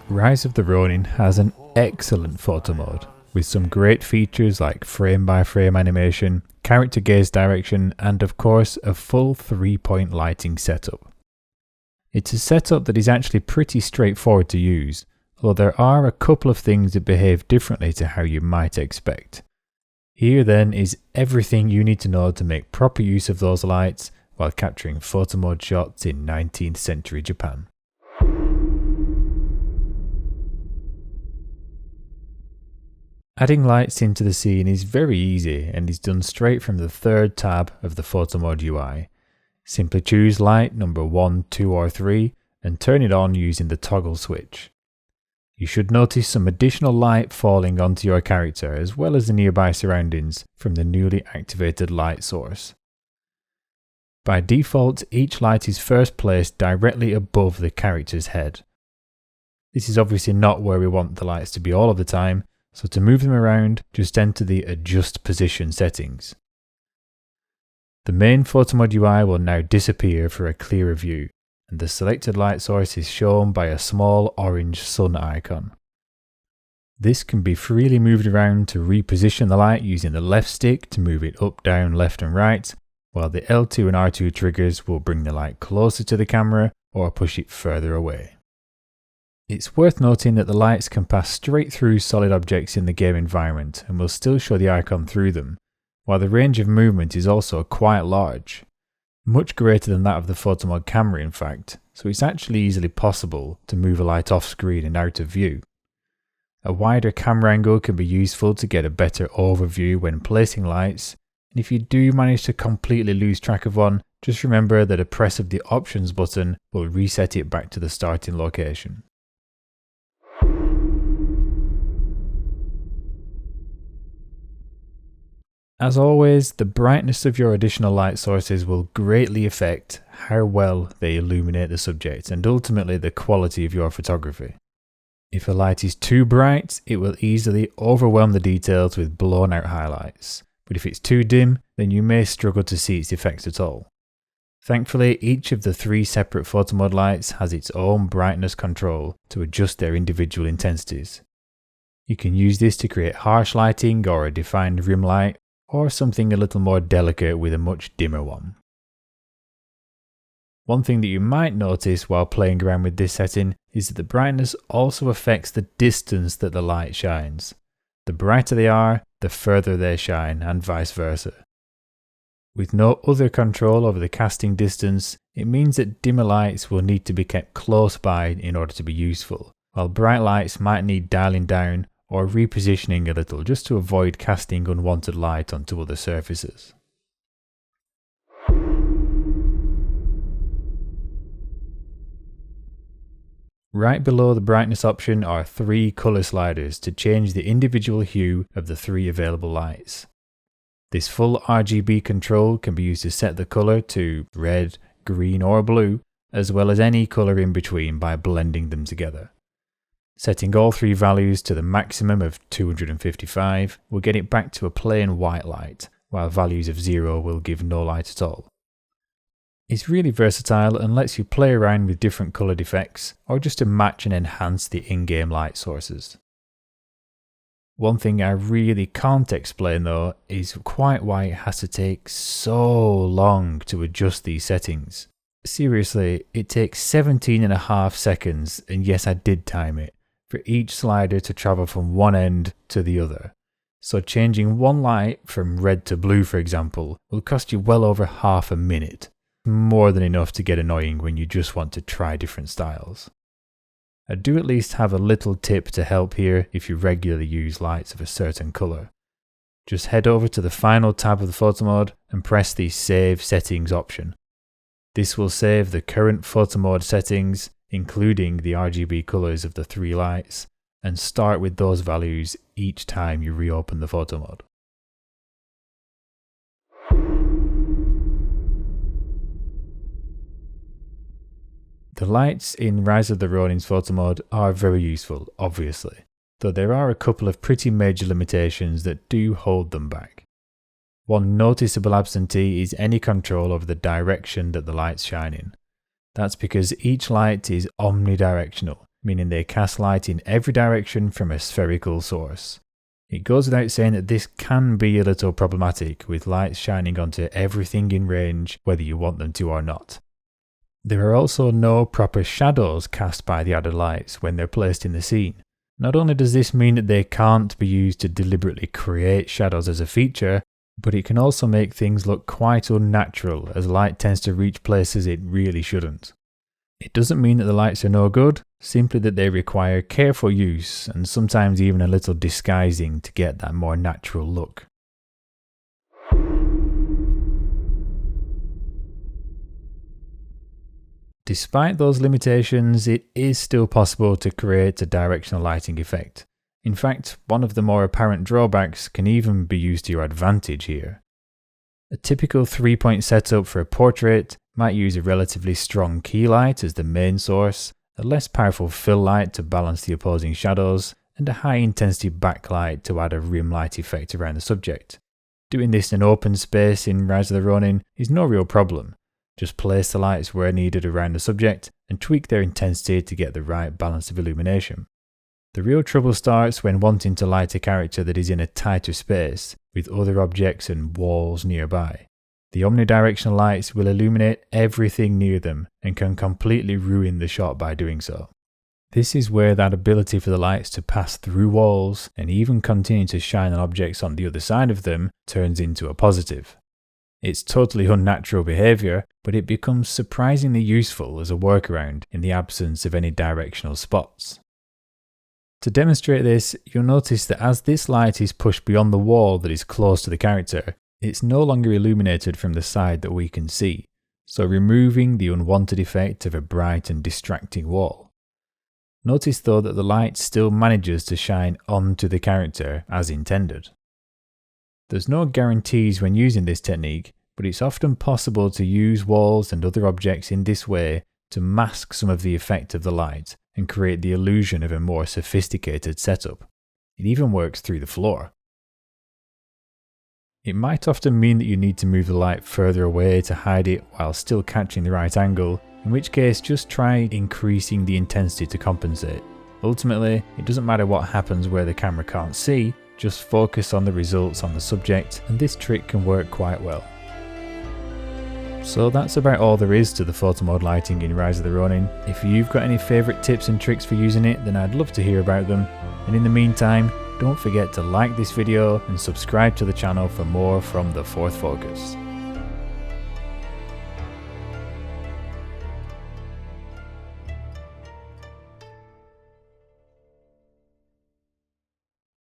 Rise of the Ronin has an excellent photo mode, with some great features like frame-by-frame animation, character gaze direction, and of course a full 3-point lighting setup. It's a setup that is actually pretty straightforward to use, although there are a couple of things that behave differently to how you might expect. Here then is everything you need to know to make proper use of those lights while capturing photo mode shots in 19th century Japan. Adding lights into the scene is very easy and is done straight from the third tab of the photo mode UI. Simply choose light number 1, 2 or 3 and turn it on using the toggle switch. You should notice some additional light falling onto your character as well as the nearby surroundings from the newly activated light source. By default, each light is first placed directly above the character's head. This is obviously not where we want the lights to be all of the time, so to move them around, just enter the Adjust Position settings. The main photo mode UI will now disappear for a clearer view, and the selected light source is shown by a small orange sun icon. This can be freely moved around to reposition the light using the left stick to move it up, down, left and right, while the L2 and R2 triggers will bring the light closer to the camera or push it further away. It's worth noting that the lights can pass straight through solid objects in the game environment and will still show the icon through them, while the range of movement is also quite large. Much greater than that of the photo mode camera in fact, so it's actually easily possible to move a light off screen and out of view. A wider camera angle can be useful to get a better overview when placing lights, and if you do manage to completely lose track of one, just remember that a press of the options button will reset it back to the starting location. As always, the brightness of your additional light sources will greatly affect how well they illuminate the subject and ultimately the quality of your photography. If a light is too bright, it will easily overwhelm the details with blown out highlights, but if it's too dim, then you may struggle to see its effects at all. Thankfully, each of the 3 separate photo mode lights has its own brightness control to adjust their individual intensities. You can use this to create harsh lighting or a defined rim light, or something a little more delicate with a much dimmer one. One thing that you might notice while playing around with this setting is that the brightness also affects the distance that the light shines. The brighter they are, the further they shine, and vice versa. With no other control over the casting distance, it means that dimmer lights will need to be kept close by in order to be useful, while bright lights might need dialing down or repositioning a little just to avoid casting unwanted light onto other surfaces. Right below the brightness option are 3 colour sliders to change the individual hue of the 3 available lights. This full RGB control can be used to set the colour to red, green or blue, as well as any colour in between by blending them together. Setting all 3 values to the maximum of 255 will get it back to a plain white light, while values of 0 will give no light at all. It's really versatile and lets you play around with different coloured effects, or just to match and enhance the in-game light sources. One thing I really can't explain though is quite why it has to take so long to adjust these settings. Seriously, it takes 17.5 seconds, and yes, I did time it, for each slider to travel from one end to the other. So changing one light from red to blue, for example, will cost you well over half a minute. More than enough to get annoying when you just want to try different styles. I do at least have a little tip to help here if you regularly use lights of a certain colour. Just head over to the final tab of the photo mode and press the Save Settings option. This will save the current photo mode settings, including the RGB colours of the 3 lights, and start with those values each time you reopen the photo mode. The lights in Rise of the Ronin's photo mode are very useful, obviously, though there are a couple of pretty major limitations that do hold them back. One noticeable absentee is any control over the direction that the lights shine in. That's because each light is omnidirectional, meaning they cast light in every direction from a spherical source. It goes without saying that this can be a little problematic, with lights shining onto everything in range whether you want them to or not. There are also no proper shadows cast by the added lights when they're placed in the scene. Not only does this mean that they can't be used to deliberately create shadows as a feature, but it can also make things look quite unnatural as light tends to reach places it really shouldn't. It doesn't mean that the lights are no good, simply that they require careful use and sometimes even a little disguising to get that more natural look. Despite those limitations, it is still possible to create a directional lighting effect. In fact, one of the more apparent drawbacks can even be used to your advantage here. A typical 3-point setup for a portrait might use a relatively strong key light as the main source, a less powerful fill light to balance the opposing shadows, and a high intensity backlight to add a rim light effect around the subject. Doing this in an open space in Rise of the Ronin is no real problem. Just place the lights where needed around the subject and tweak their intensity to get the right balance of illumination. The real trouble starts when wanting to light a character that is in a tighter space, with other objects and walls nearby. The omnidirectional lights will illuminate everything near them and can completely ruin the shot by doing so. This is where that ability for the lights to pass through walls and even continue to shine on objects on the other side of them turns into a positive. It's totally unnatural behaviour, but it becomes surprisingly useful as a workaround in the absence of any directional spots. To demonstrate this, you'll notice that as this light is pushed beyond the wall that is close to the character, it's no longer illuminated from the side that we can see, so removing the unwanted effect of a bright and distracting wall. Notice though that the light still manages to shine onto the character as intended. There's no guarantees when using this technique, but it's often possible to use walls and other objects in this way to mask some of the effect of the light and create the illusion of a more sophisticated setup. It even works through the floor. It might often mean that you need to move the light further away to hide it while still catching the right angle, in which case just try increasing the intensity to compensate. Ultimately, it doesn't matter what happens where the camera can't see, just focus on the results on the subject, and this trick can work quite well. So that's about all there is to the photo mode lighting in Rise of the Ronin. If you've got any favourite tips and tricks for using it, then I'd love to hear about them. And in the meantime, don't forget to like this video and subscribe to the channel for more from the Fourth Focus.